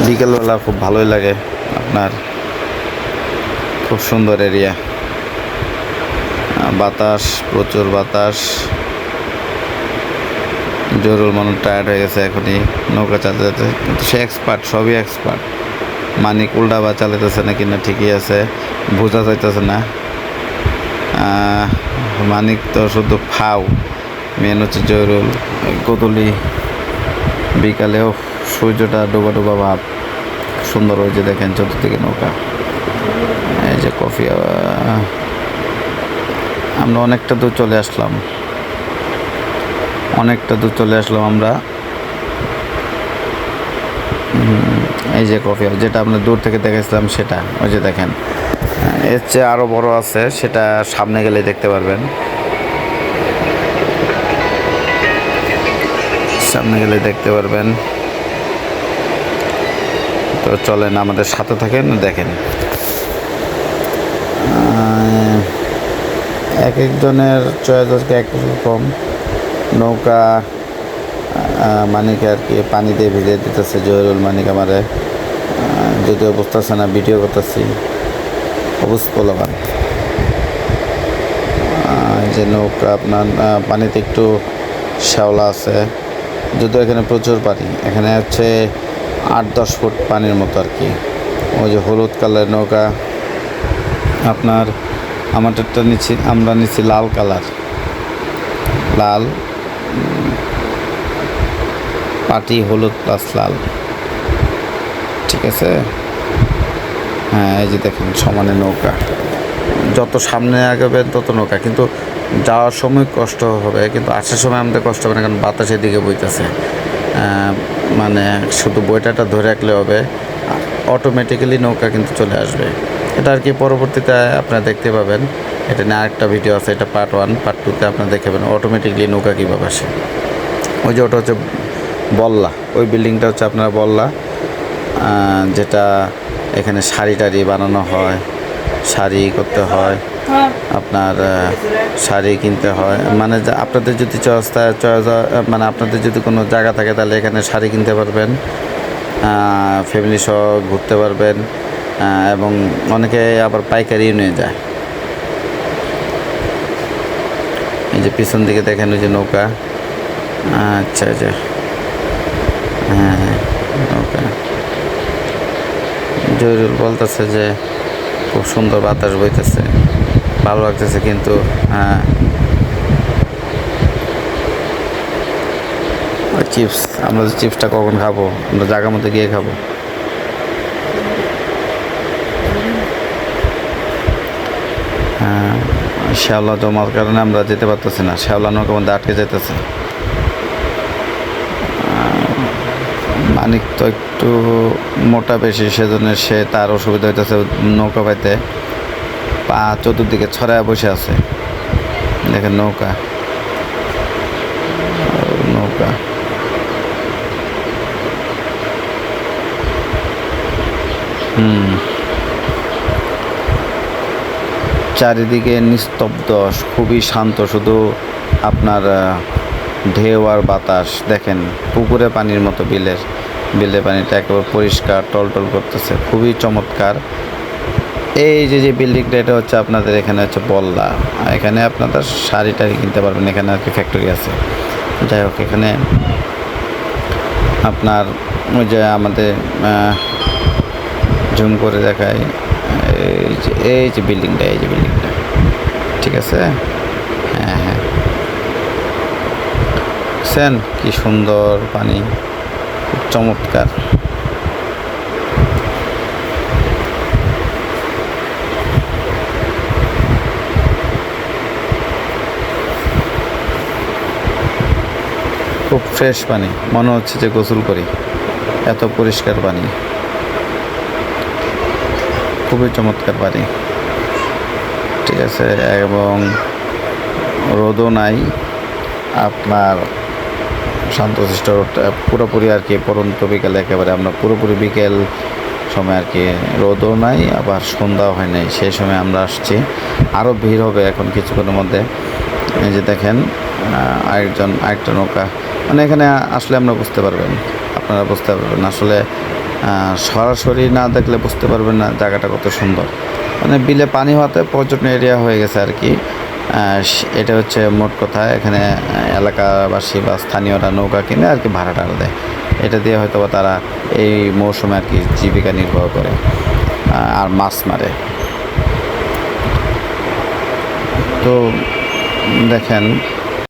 বিকেলবেলা খুব ভালোই লাগে। আপনার খুব সুন্দর এরিয়া, বাতাস, প্রচুর বাতাস। জরুল মানুষ টায়ার্ড হয়ে গেছে এখনই নৌকা চালাতে, কিন্তু সে এক্সপার্ট, সবই এক্সপার্ট। মানিক উল্টা বা চালাতেছে না কিনা ঠিকই আছে, বোঝা যাইতেছে না। মানিক তো শুধু ফাও, মেন হচ্ছে জরুল। গোধূলি বিকালেও সূর্যটা ডোবা ডোবা ভাব, সুন্দর। ওই যে দেখেন চতুর্দিকে নৌকা, এই যে কফি। আমরা অনেকটা দূর চলে আসলাম, আমরা। এই যে কফি হাউস, যেটা আমরা দূর থেকে দেখেছিলাম সেটা, ওই যে দেখেন। এর চেয়ে আরও বড় আছে, সেটা সামনে গেলে দেখতে পারবেন, তো চলেন আমাদের সাথে থাকেন, দেখেন। এক একজনের চয়েস আজকে এক রকম। নৌকা মানিক আর কি পানি দিয়ে ভিজিয়ে দিতেছে জহিরুল মানিক আমারে, যদিও বুঝতেছে না, ভিডিও করতেছি। অবুঝ পোলাপান। যে নৌকা আপনার পানিতে একটু শ্যাওলা আছে, যদিও এখানে প্রচুর পানি। এখানে হচ্ছে 8-10 ফুট পানির মতো আর কি। ওই যে হলুদ কালারের নৌকা আপনার, আমাদেরটা আমরা নিচ্ছি লাল কালার, লাল পাটি, হলুদ প্লাস লাল, ঠিক আছে। হ্যাঁ, এই যে দেখেন সমানে নৌকা, যত সামনে আগাবেন তত নৌকা। কিন্তু যাওয়ার সময় কষ্ট হবে, কিন্তু আসার সময় আমাদের কষ্ট হবে না, কারণ বাতাসের দিকে বইতেছে। মানে শুধু বইটাটা ধরে রাখলে হবে, অটোমেটিক্যালি নৌকা কিন্তু চলে আসবে। এটা আর কি পরবর্তীতে আপনারা দেখতে পাবেন। এটা নিয়ে আরেকটা ভিডিও আছে, এটা পার্ট 1, পার্ট 2তে আপনারা দেখে পাবেন অটোমেটিকলি নৌকা কীভাবে আসে। ওই যে ওটা হচ্ছে বল্লা, ওই বিল্ডিংটা হচ্ছে আপনার বল্লা, যেটা এখানে শাড়ি টাড়ি বানানো হয়, শাড়ি করতে হয়, আপনার শাড়ি কিনতে হয়। মানে আপনাদের যদি মানে আপনাদের যদি কোনো জায়গা থাকে, তাহলে এখানে শাড়ি কিনতে পারবেন, ফ্যামিলি সহ ঘুরতে পারবেন, এবং অনেকে আবার পাইকারিও নিয়ে যায়। এই যে পিছন দিকে দেখেন ওই যে নৌকা, আচ্ছা আচ্ছা, হ্যাঁ নৌকা। জহিরুল বলতেছে যে খুব সুন্দর বাতাস বইতেছে, ভালো লাগতেছে, কিন্তু চিপস, আমরা চিপসটা কখন খাবো? আমরা জায়গা মতো গিয়ে খাবো। শ্যাওলা জমার কারণে আমরা যেতে পারতেছি না, শ্যাওলা নৌকার মধ্যে আটকে যেতেছে। মানিক তো একটু মোটা বেশি, সেজন্য তার অসুবিধা হইতেছে নৌকা পাইতে। পা চতুর্দিকে ছড়ায় বসে আছে, দেখেন নৌকা। চারিদিকে নিস্তব্ধ, খুবই শান্ত, শুধু আপনার ঢেউ আর বাতাস। দেখেন পুকুরে পানির মতো, বিলে পানিটা একেবারে পরিষ্কার টলটল করতেছে, খুবই চমৎকার। এই যে বিল্ডিংটা, এটা হচ্ছে আপনাদের এখানে হচ্ছে বল্লা। এখানে আপনাদের শাড়ি টাড়ি কিনতে পারবেন, এখানে আর কি ফ্যাক্টরি আছে। যাই হোক, এখানে আপনার ওই যে আমাদের জুম করে দেখায়, এই যে বিল্ডিংটা, ঠিক আছে। হ্যাঁ, দেখছেন কি সুন্দর পানি, খুব চমৎকার। খুব ফ্রেশ পানি, মনে হচ্ছে যে গোসল করি, এত পরিষ্কার পানি, খুবই চমৎকার পানি, ঠিক আছে। এবং রোদও নাই, আপনার শান্তশিষ্ট পুরোপুরি আর কি পরন্ত বিকেলে, একেবারে আমরা পুরোপুরি বিকেল সময় আর কি, রোদও নাই আবার সন্ধ্যাও হয় নাই, সেই সময় আমরা আসছি। আরও ভিড় হবে এখন কিছুক্ষণের মধ্যে। এই যে দেখেন আরেকটা নৌকা, মানে এখানে আসলে আপনারা বুঝতে পারবেন আসলে সরাসরি না দেখলে বুঝতে পারবেন না জায়গাটা কত সুন্দর। মানে বিলে পানি হওয়াতে পর্যটন এরিয়া হয়ে গেছে আর কি। এটা হচ্ছে মোট কথা। এখানে এলাকাবাসী বা স্থানীয়রা নৌকা কিনে আর কি ভাড়াটা দেয়। এটা দিয়ে হয়তো বা তারা এই মৌসুমে আর কি জীবিকা নির্বাহ করে আর মাছ মারে। তো দেখেন